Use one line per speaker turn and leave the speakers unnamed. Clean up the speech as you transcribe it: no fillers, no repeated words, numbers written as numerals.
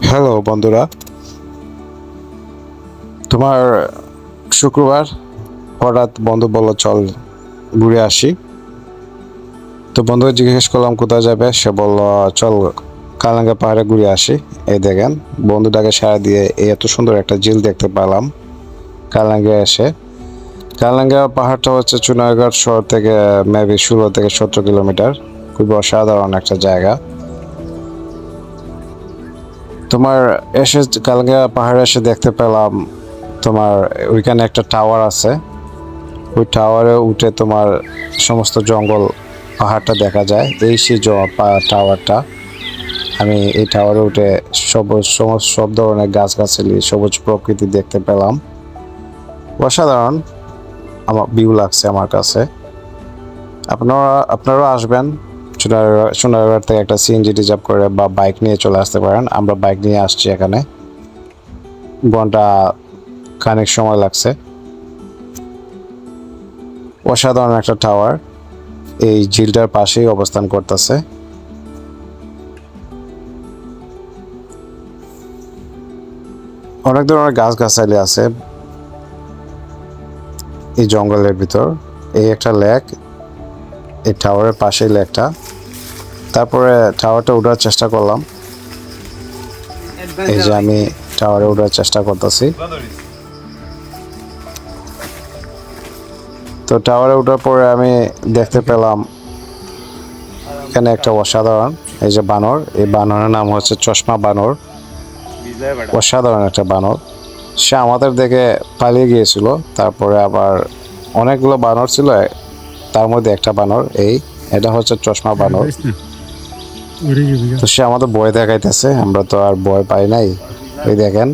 Hello বন্ধুরা, তোমার শুক্রবার হঠাৎ বন্ধু বলল চল ঘুরে আসি। তো বন্ধুকে জিজ্ঞেস করলাম কোথায় যাবে, সে বলল চল কালাঙ্গা পাহাড়ে ঘুরে আসি। এই দেখেন, বন্ধুটাকে সাড়া দিয়ে এই এত সুন্দর একটা ঝিল দেখতে পেলাম কালাঙ্গা এসে। কালাঙ্গা পাহাড়টা হচ্ছে চুনারগড় শহর থেকে মেবি 16 থেকে 17 কিলোমিটার। খুবই অসাধারণ একটা জায়গা। তোমার এসে কালকে পাহাড়ে এসে দেখতে পেলাম তোমার ওইখানে একটা টাওয়ার আছে। ওই টাওয়ারে উঠে তোমার সমস্ত জঙ্গল পাহাড়টা দেখা যায়। এই সেই টাওয়ারটা। আমি এই টাওয়ারে উঠে সবুজ সব ধরনের গাছগাছালি সবুজ প্রকৃতি দেখতে পেলাম। অসাধারণ আমার ভিউ লাগছে আমার কাছে। আপনারাও আসবেন। সোনারগাঁ থেকে একটা সিএনজি রিজার্ভ করে বা বাইক নিয়ে চলে আসতে পারেন। আমরা বাইক নিয়ে আসছি এখানে। ঘন্টা খানেক সময় লাগছে। অসাধারণ একটা টাওয়ার এই ঝিলটার পাশেই অবস্থান করতেছে। অনেক ধরনের গাছগাছালি আছে এই জঙ্গলের ভিতর। এই একটা লেক, এই টাওয়ারের পাশেই লেকটা। তারপরে টাওয়ারটা ওঠার চেষ্টা করলাম। এই যে আমি টাওয়ারে ওঠার চেষ্টা করতেছি। তো টাওয়ারে ওঠার পরে আমি দেখতে পেলাম এখানে একটা অসাধারণ এই যে বানর। এই বানরের নাম হচ্ছে চশমা বানর। অসাধারণ একটা বানর। সে আমাদের দেখে পালিয়ে গিয়েছিল। তারপরে আবার অনেকগুলো বানর ছিল, তার মধ্যে একটা বানর এটা হচ্ছে চশমা বানর। তো সে আমাদের ভয় দেখাইতেছে, আমরা তো আর ভয় পাই নাই। এই দেখেন